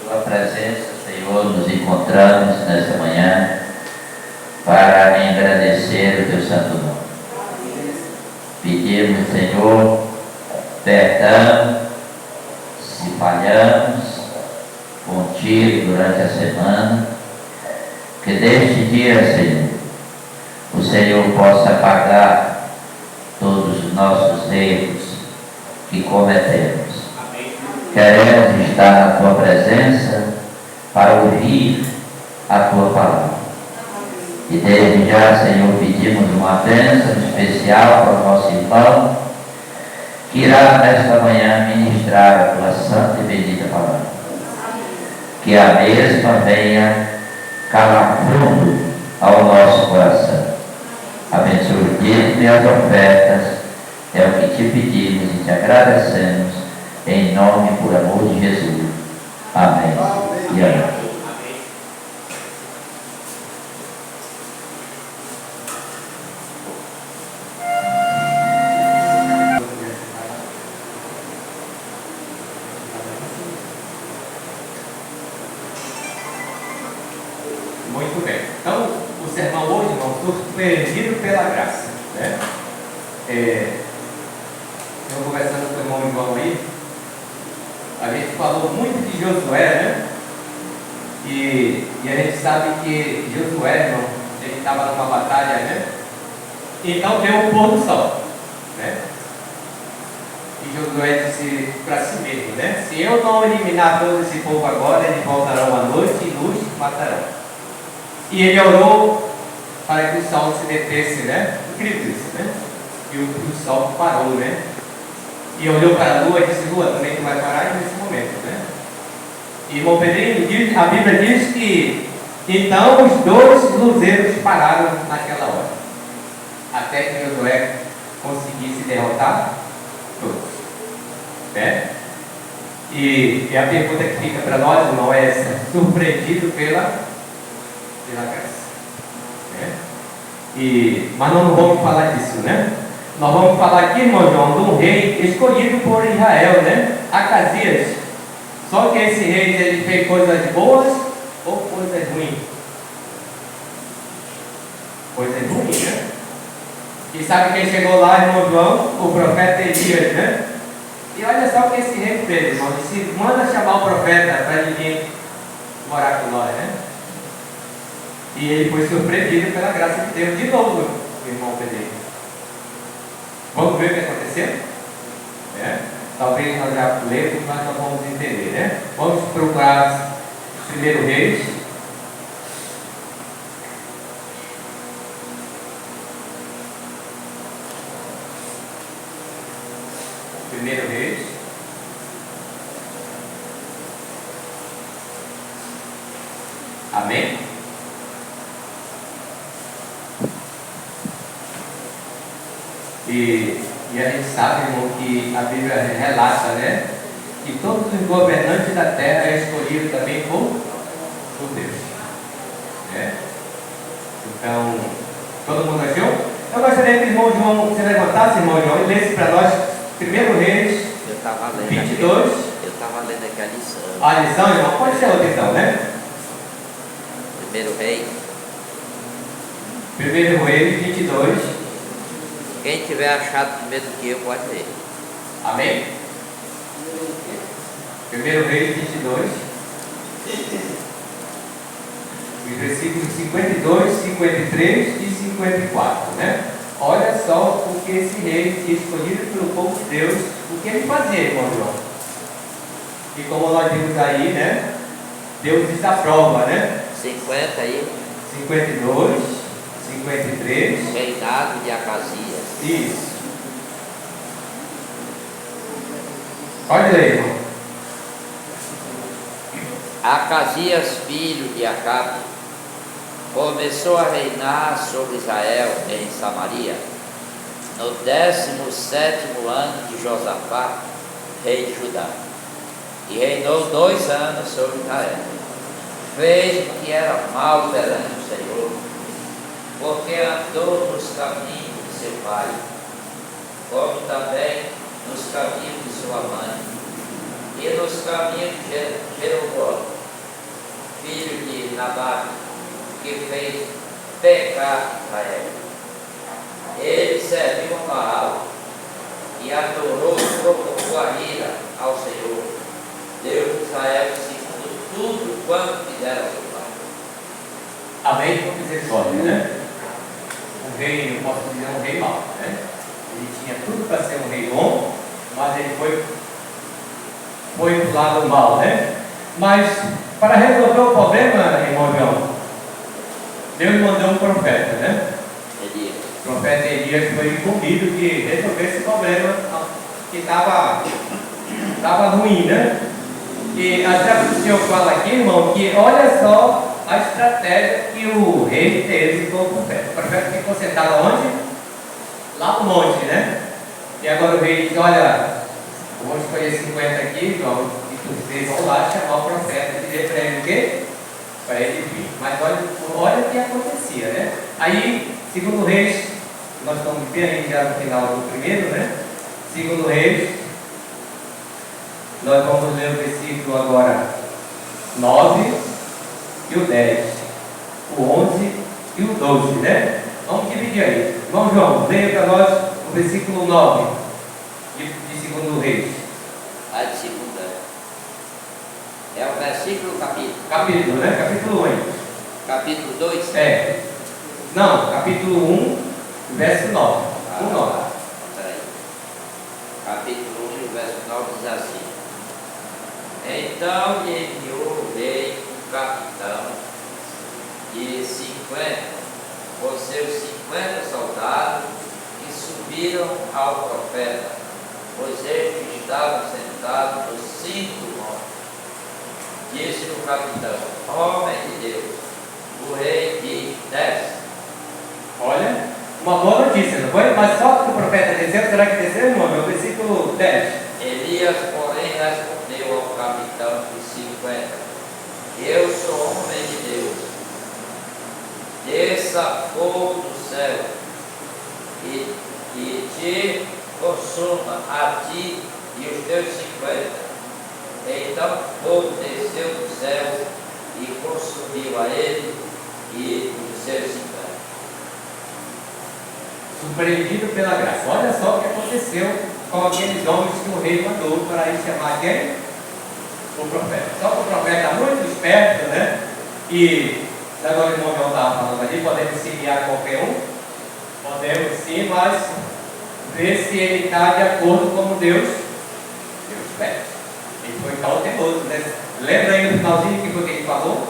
Tua presença, Senhor, nos encontramos nesta manhã para agradecer o Teu santo nome. Pedimos, Senhor, perdão se falhamos contigo durante a semana, que deste dia, Senhor, o Senhor possa pagar todos os nossos erros que cometemos. Queremos estar na Tua presença para ouvir a Tua palavra. E desde já, Senhor, pedimos uma bênção especial para o nosso irmão, que irá nesta manhã ministrar a Tua santa e bendita palavra. Que a mesma venha calar fundo ao nosso coração. Abençoe o dízimo e as ofertas, é o que te pedimos e te agradecemos, em nome e por amor de Jesus. Amém. E amém. Muito bem. Então, o sermão hoje, irmão, surpreendido pela graça, né? Eu conversando com o irmão João aí, a gente falou muito de Josué, né? E a gente sabe que Josué, irmão, ele estava numa batalha, né? Então veio o pôr do sol, né? E Josué disse para si mesmo, né? Se eu não eliminar todo esse povo agora, eles voltarão à noite e nos matarão. E ele orou para que o sol se detesse, né? Incrível isso, né? E o sol parou, né? E olhou para a lua e disse: Lua, também tu vai parar nesse momento, né? E irmão Pedrinho, a Bíblia diz que então os dois luzeiros pararam naquela hora, até que Josué conseguisse derrotar todos, né? E a pergunta que fica para nós, irmão, é essa: surpreendido pela graça, né? Mas não vamos falar disso, né? Nós vamos falar aqui, irmão João, de um rei escolhido por Israel, né? Acasias. Só que esse rei, ele fez coisas boas ou coisas ruins? Coisas ruins, né? E sabe quem chegou lá, irmão João? O profeta Elias, né? E olha só o que esse rei fez, irmão. Ele disse: manda chamar o profeta para ele vir morar com nós, né? E ele foi surpreendido pela graça de Deus de novo, o irmão Pedro. Vamos ver o que aconteceu? Talvez nós já lemos, mas nós vamos entender, né? Vamos procurar os primeiros reis. Primeiro reis. Amém? E a gente sabe, irmão, que a Bíblia relata, né? Que todos os governantes da terra é escolhido também por Deus, né? Então, todo mundo achou? Eu gostaria que o irmão João se levantasse, irmão João, e lesse para nós 1 Reis 22. Eu estava lendo aqui a lição. A lição, irmão, pode ser outra então, né? 1 Reis. 1 Reis 22. Quem tiver achado primeiro que eu, pode ler. Amém? 1 Reis 22, os versículos 52, 53 e 54, né? Olha só o que esse rei escolhido pelo povo de Deus, o que ele fazia, irmão João. E como nós vimos aí, né? Deus desaprova, né? 50 aí. 52, 53. Reinado de Acasias. Isso. Olha aí, irmão. Acasias, filho de Acabe, começou a reinar sobre Israel em Samaria, no 17º ano de Josafá, rei de Judá, e reinou 2 anos sobre Israel. Fez o que era mal perante o Senhor, porque andou nos caminhos de seu pai, como também nos caminhos de sua mãe, e nos caminhos de Jeroboão, Nabaque, que fez pecar Israel. Ele serviu a Baal e adorou, provocou a ira ao Senhor, Deus de Israel, segundo tudo quanto fizera seu pai. Amém com misericórdia, né? Um rei, eu posso dizer, um rei mau, né? Ele tinha tudo para ser um rei bom, mas ele foi pro lado mal, né? Mas para resolver o problema, irmão João, Deus mandou um profeta, né? Elias. O profeta Elias foi incumbido de resolver esse problema que estava ruim, né? E até o senhor fala aqui, irmão, que olha só a estratégia que o rei teve com o profeta. O profeta ficou sentado onde? Lá no monte, né? E agora o rei diz, olha, eu vou escolher 50 aqui, João, e vocês vão lá chamar o profeta e dizer para ele o quê? Para ele vir. Mas olha o que acontecia, né? Aí, segundo Reis, nós estamos bem já no final do primeiro, né? Segundo Reis, nós vamos ler o versículo agora 9 e o 10, o 11 e o 12, né? Vamos dividir aí. Irmão João, leia para nós o versículo 9 de segundo Reis. A de segunda. É o versículo capítulo. Capítulo, né? Capítulo 1. Capítulo 2? É. Não, capítulo 1, verso 9. 9. Peraí. Capítulo 1, verso 9 diz assim: Então lhe enviou o rei um capitão de 50, com seus 50 soldados, que subiram ao profeta, pois estes estavam sentados nos 5 montes. Disse o capitão: Homem de Deus, o rei diz: desce. Olha, uma boa notícia, não foi? Mas só que o profeta desceu, será que desceu, irmão? É o versículo 10. Elias, porém, respondeu ao capitão dos 50: Eu sou homem de Deus. Desça fogo do céu e te consuma a ti e os teus 50. Então fogo desceu do céu e consumiu a ele e os seus 50. Surpreendido pela graça. Olha só o que aconteceu com aqueles homens que o rei mandou para ir chamar quem? O profeta. Só que o profeta é muito esperto, né? E agora o irmão João estava falando ali, podemos se guiar qualquer um? Podemos sim, mas ver se ele está de acordo com Deus pede. Ele foi cauteloso, né? Lembra aí no finalzinho que foi que ele falou?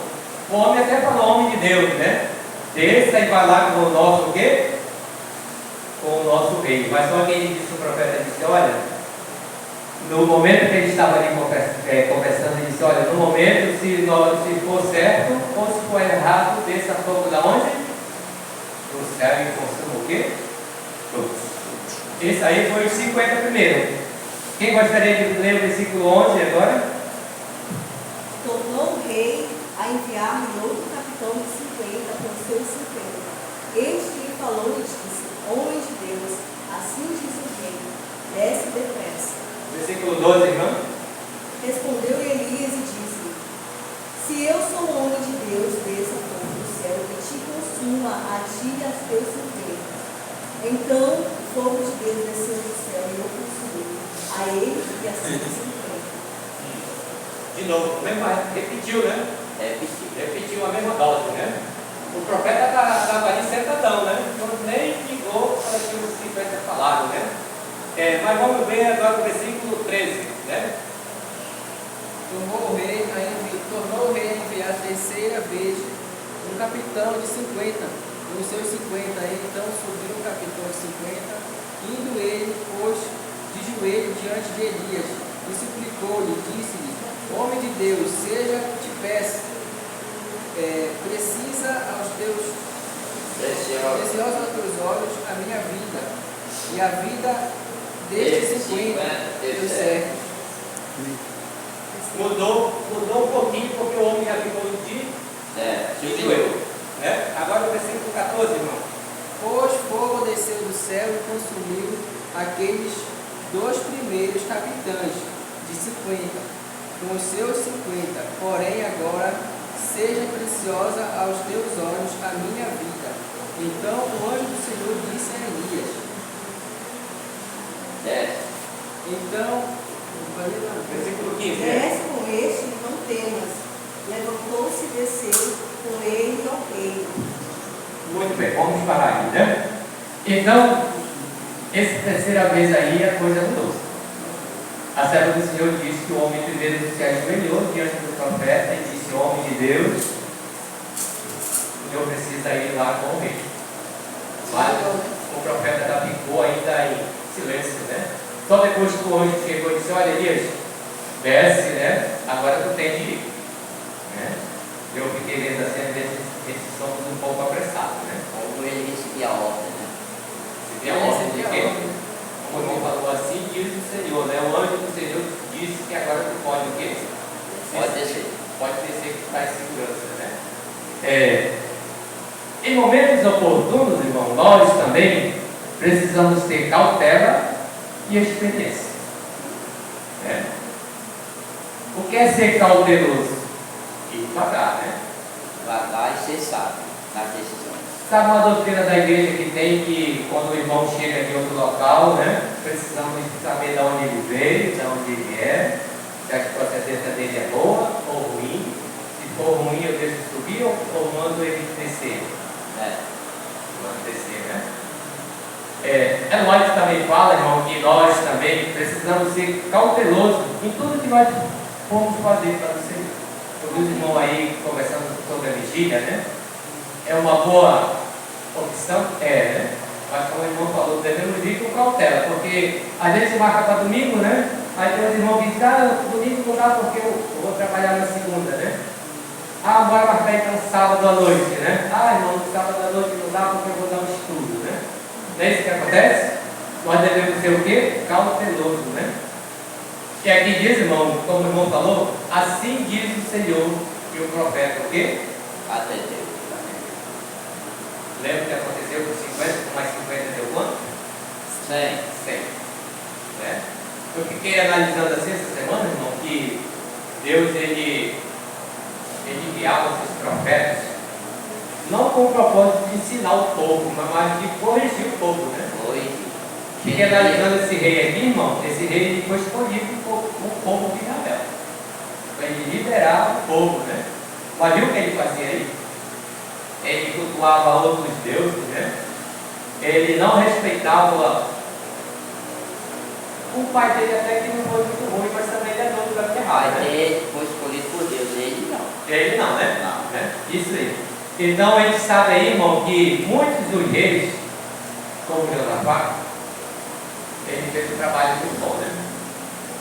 O homem até falou, homem de Deus, né? Desça e vai lá com o nosso o quê? Com o nosso rei. Mas só que ele disse, o profeta disse, olha, no momento que ele estava ali conversando, ele disse, olha, no momento, se for certo ou se for errado, desça fogo da onde? Do céu e consuma o quê? Todos. Esse aí foi os 50 primeiro. Quem gostaria de ler o versículo 11 agora? Tornou o rei a enviar-lhe outro capitão de 50 com seus 50. Este lhe falou e disse, homem de Deus, assim diz o rei, desce depressa. Versículo 12, irmão. Respondeu Elias e disse, se eu sou homem de Deus, desça fogo do céu e te consuma a ti e aos teus 50. Então o fogo de Deus desceu do céu e eu consumi a ele e a seus 50. De novo, repetiu, né? Repetiu a mesma dose, né? O profeta estava ali sentadão, né? Então nem ligou para que os 50 falaram, né? Mas vamos ver agora o versículo 13, né? Tornou o rei a enviar a terceira vez um capitão de 50, com os seus 50. Então subiu o capitão de 50, indo ele, pois, de joelho diante de Elias, e suplicou-lhe, disse-lhe, homem de Deus, seja te peço, preciosa aos teus olhos a minha vida, e a vida destes 50 teus servos. Mudou um pouquinho, porque o homem já ficou de joelho. Né? Agora o versículo 14, irmão. Pois fogo desceu do céu e consumiu aqueles 2 primeiros capitães de 50, com os seus 50. Porém agora seja preciosa aos teus olhos a minha vida. Então o anjo do Senhor disse a Elias. Então, Versículo 15. né? Desce com este e não temas. Levantou-se e desceu com ele ao rei. Muito bem, vamos parar aí, né? Então, essa terceira vez aí a coisa mudou. A serva do Senhor disse que o homem primeiro se ajoelhou diante do profeta e disse: homem de Deus, o Senhor precisa ir lá com o rei. Mas o profeta ainda ficou ainda em silêncio, né? Só depois que o anjo chegou e disse: olha, Elias, desce, né? Agora tu tem de ir. Né? Eu fiquei lendo assim, às vezes esses somos um pouco apressados, né? Como ele recebia a ordem, né? Se tem a ordem de quê? Como o irmão falou, assim diz o Senhor, né? O anjo do Senhor disse que agora tu pode o quê? Pode descer. Pode descer que está em segurança, né? Em momentos oportunos, irmão, nós também precisamos ter cautela e experiência. Né? O que é ser cauteloso? Ir devagar, né? Devagar e ser sábio nas decisões. Sabe uma doutrina da igreja que tem que quando o irmão chega em outro local, né? Precisamos saber de onde ele veio, de onde ele é, se a procedência dele é boa ou ruim. Se for ruim, eu deixo subir ou mando ele descer. Mando descer, né? Ellen White também fala, irmão, que nós também precisamos ser cautelosos em tudo que nós formos fazer para o Senhor. Eu vi os irmãos aí conversando sobre a vigília, né? É uma boa opção? Né? Mas como o irmão falou, devemos ir com cautela, porque às vezes marca para domingo, né? Aí tem os irmãos que dizem: domingo não dá porque eu vou trabalhar na segunda, né? Bora marcar então sábado à noite, né? Irmão, sábado à noite não dá porque eu vou dar um estudo, né? Não é isso que acontece? Nós devemos ser o quê? Cauteloso, né? E aqui diz, irmão, como o irmão falou, assim diz o Senhor e o profeta, o quê? Atendeu. Lembra o que aconteceu com 50, com mais 50 deu quanto? 100. 100. Né? Eu fiquei analisando assim essa semana, irmão, que Deus, ele enviava os seus profetas, não com o propósito de ensinar o povo, mas mais de corrigir o povo, né? Fiquei analisando esse rei aqui, irmão. Esse rei ele foi escolhido por o povo de Israel, para ele liderar o povo, né? Mas viu o que ele fazia aí? Ele cultuava outros deuses, né? Ele não respeitava. O pai dele até que não foi muito ruim, mas também ele é dono da terra, né? Ele foi escolhido por Deus, ele não. Ele não, né? Não. Né? Isso aí. Então a gente sabe aí, irmão, que muitos dos reis, como Josafá, ele fez um trabalho muito bom, né?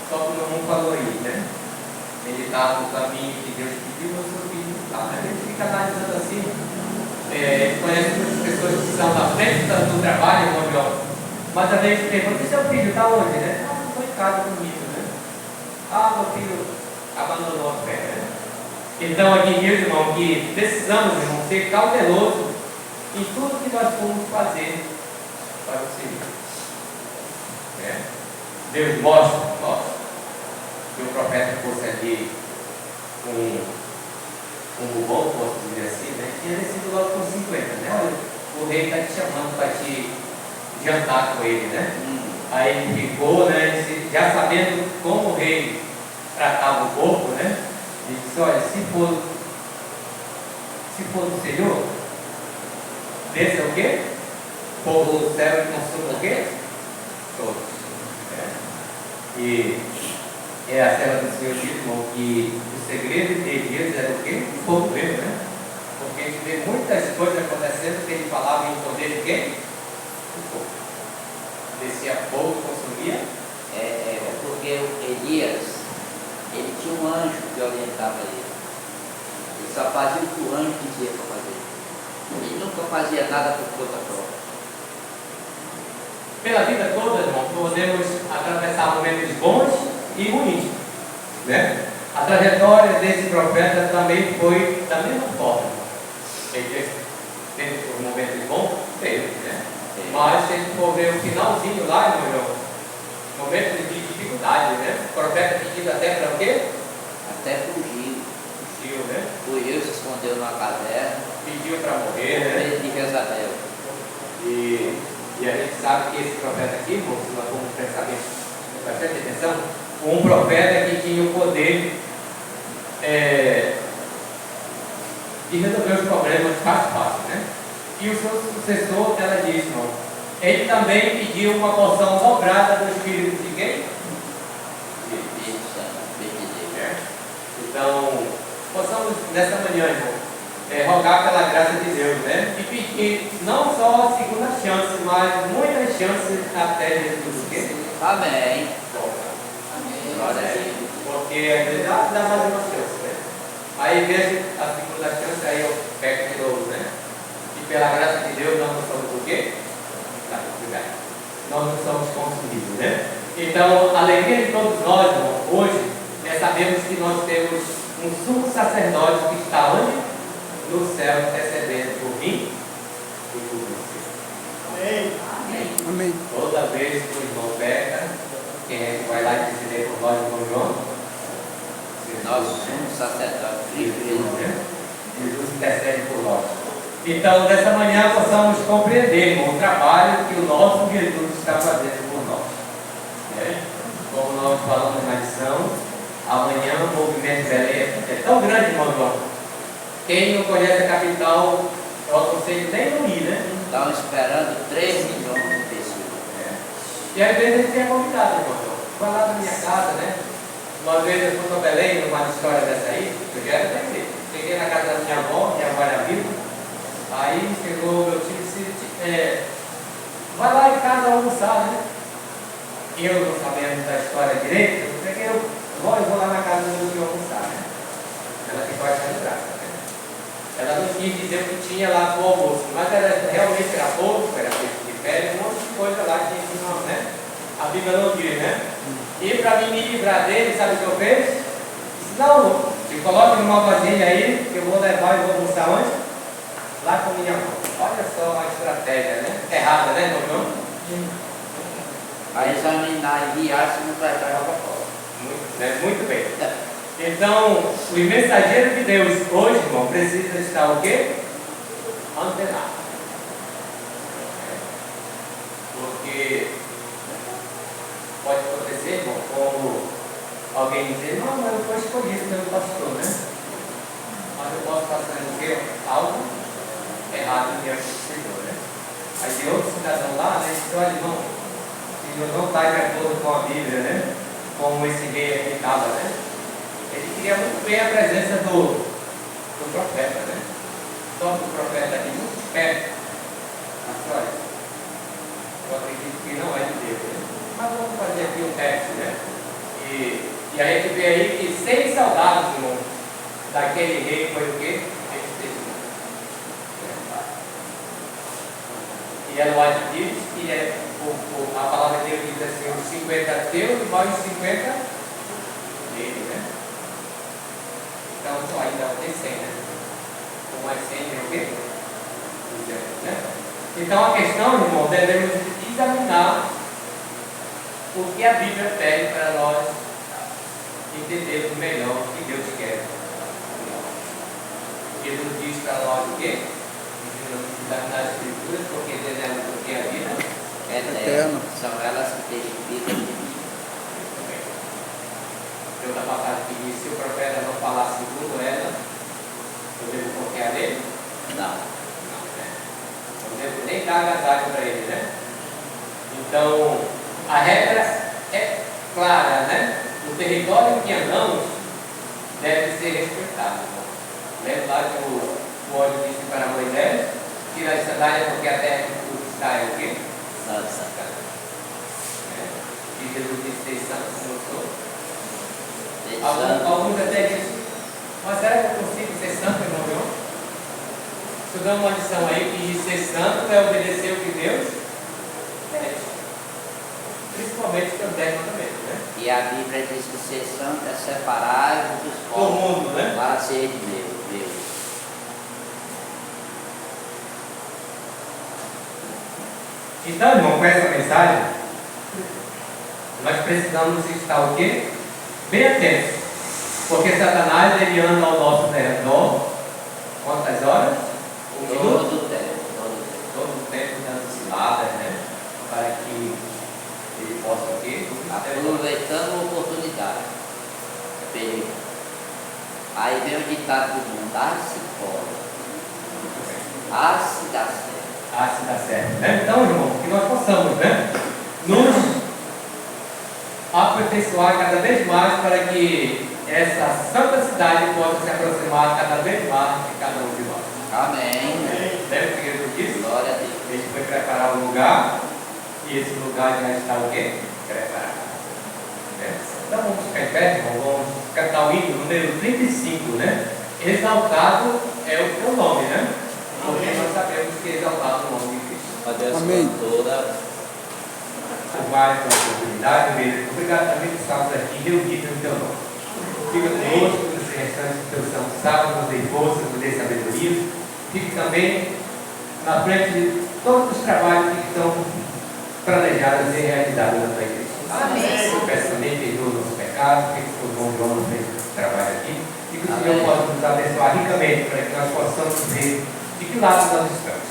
Só que o meu irmão falou aí, né? Ele estava no caminho que Deus pediu, mas o seu filho não estava. A gente fica analisando assim. Conhece muitas pessoas que são na frente do trabalho, irmão João. Mas a gente pergunta: e seu filho está onde, né? Não foi em casa comigo, né? Meu filho abandonou a fé, né? Então aqui diz, irmão, que precisamos, irmão, ser cautelosos em tudo que nós formos fazer para o Senhor. Deus mostra que o profeta fosse ali um bom, posso dizer assim, né? Tinha descido logo com 50, né? Olha, o rei está te chamando para te jantar com ele, né? Aí ele ficou, né? Já sabendo como o rei tratava o povo, né? Ele disse: olha, se for do Senhor, desça o quê? Fogo do céu e consuma o quê? Todos. E a serva do Senhor diz, irmão, que o segredo de Elias era o quê? O fogo mesmo, né? Porque a gente vê muitas coisas acontecendo que ele falava em poder de quem? O fogo. Descia fogo, consumia. Porque Elias, ele tinha um anjo que orientava ele. Ele só fazia o que o anjo dizia para fazer. Ele nunca fazia nada por conta própria. Pela vida toda, irmão, podemos atravessar momentos bons e ruins, né? A trajetória desse profeta também foi da mesma forma. Ele teve momentos bons? Teve, né? Mas se a gente for ver o finalzinho lá, irmão, momentos de dificuldade, né? O profeta pedindo até para o quê? Até fugiu. Fugiu, né? fugiu, se escondeu numa caverna, pediu para morrer, com né? medo de Jezabel. E a gente sabe que esse profeta aqui, irmãos, se nós vamos prestar bastante atenção, um profeta que tinha o poder de resolver os problemas fácil, né? E o seu sucessor, ela disse, irmão, ele também pediu uma porção dobrada do Espírito de quem? Espírito Santo, Espírito de Deus. Então, possamos nessa manhã, irmão, rogar pela graça de Deus, né? E pedir não só a segunda chance, mas muitas chances até Jesus. Amém. Glória a Deus. Porque às vezes dá mais uma chance, né? Aí vejo a segunda chance, aí eu peco de novo, né? E pela graça de Deus nós não somos o quê? Nós não somos consumidos, né? Então, a alegria de todos nós, irmão, hoje, é sabermos que nós temos um sumo sacerdote que está onde? No céu, intercedendo por mim e por você. Amém. Amém. Toda vez que o irmão peca, quem é que vai lá interceder por nós, irmão João? Nosso sumo sacerdote, Cristo. Jesus intercede por nós. Então, nessa manhã, possamos compreender, irmão, o trabalho que o nosso Jesus está fazendo por nós. Como nós falamos na lição, amanhã o movimento Belém é tão grande, irmão João. Quem não conhece a capital, eu aconselho nem não ir, né? Estão esperando 3 milhões de pessoas. E às vezes a gente é convidado, irmão João. Vai lá na minha casa, né? Uma vez eu fui para Belém, numa história dessa aí, eu já era daqui. Cheguei na casa da minha avó era viva. Aí chegou o meu tio e disse, vai lá em casa almoçar, né? E eu não sabendo da história direito, eu peguei, eu vou lá na casa do meu tio almoçar, né? Ela ficou achando graça, né? Ela não quis dizer o que tinha lá pro almoço, mas realmente era pouco, era peixe de pele, um monte de coisa lá que não, né? A Bíblia não diz, né? E para me livrar dele, sabe o que eu fiz? Disse, não, me coloque numa vasilha aí, que eu vou levar e vou almoçar onde? Lá com minha mão. Olha só a estratégia, né? Errada, né, meu irmão? Vai examinar e guiar se não vai para jogar fora. Muito bem. Então, o mensageiro de Deus hoje, irmão, precisa estar o quê? Antenado. Porque pode acontecer, irmão, como alguém dizer, não, mas eu fui escolhido pelo pastor, né? Mas eu posso estar fazendo o quê? Algo errado diante do Senhor, né? Aí tem outro cidadão lá, né? Diz, olha, irmão, o Senhor não está de acordo com a Bíblia, né? Como esse rei aqui estava, né? Ele queria muito bem a presença do profeta, né? Só que o profeta aqui muito perto. Mas olha, eu acredito que não é de Deus, né? Mas vamos fazer aqui um teste, né? E a gente vê aí que 6 soldados, irmão, daquele rei foi o quê? E Eloá diz que a palavra de Deus diz assim, os 50 teus e mais 50 dele, né? Então só ainda tem 100, né? Com mais 100 é o quê? 200, né? Então a questão, irmão, devemos examinar o que a Bíblia pede para nós entendermos melhor o que Deus quer. Jesus diz para nós o quê? Das Escrituras, porque devemos o que a vida Eterna. São elas que têm vida de mim. Tem outra passagem que diz, se o profeta não falar segundo ela, eu devo confiar nele? Não. Não, né? Não devo nem dar agasalho para ele, né? Então, a regra é clara, né? O território em que andamos deve ser respeitado. Lembra lá que o óleo disse para Moisés, tira as sandálias porque a terra que tu está é o quê? Santa. E Jesus disse, ser santo como eu sou. Santo. Alguns até dizem, mas será que eu consigo ser santo, irmão meu? Estudamos uma lição aí que diz ser santo é obedecer o que Deus pede. Principalmente pelos 10 mandamentos, né? E a Bíblia diz que ser santo é separar dos Do povos mundo, né? para ser de Deus. Então, irmão, com essa mensagem, nós precisamos estar o quê? Bem atentos. Porque Satanás, ele anda ao nosso redor, Quantas horas? Um minuto? Todo o tempo. Todo o tempo dando ciladas, né? Para que ele possa o quê? Aproveitando a oportunidade. Perigo. Aí vem o ditado do mundo, se pode. Se dá certo. Se dá certo, né? Então, irmão, que nós possamos, né? Nos aperfeiçoar cada vez mais para que essa santa cidade possa se aproximar cada vez mais de cada um de nós. Amém. Lembra que Jesus disse? Glória a Deus. Ele foi preparar um lugar e esse lugar já está o quê? Preparado. Então vamos ficar em pé, irmão. Vamos cantar o hino número 35, né? Exaltado é o teu nome, né? Porque nós sabemos que exaltado é o nome de Cristo. A Deus Amém. toda. Por mais uma oportunidade, mesmo. Obrigado também por estarmos aqui reunidos no teu nome. Fica conosco nesse restante do teu santo sábado, nos dê força, nos dê sabedoria. Fique também na frente de todos os trabalhos que estão planejados e realizados na tua igreja. Amém. Eu peço também perdoa os nossos pecados, que o João João nos fez esse trabalho aqui, e que o Senhor possa nos abençoar ricamente para que nós possamos ver de que lado nós estamos.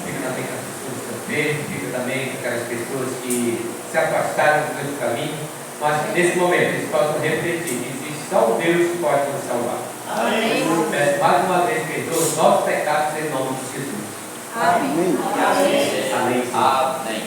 Fica também com as pessoas que estão perto, fica também com aquelas pessoas que se afastaram do nosso caminho, mas que nesse momento eles possam refletir que existe só um Deus que pode nos salvar. Amém. Peço mais uma vez perdoa os nossos pecados em nome de Jesus. Amém. Amém. Amém.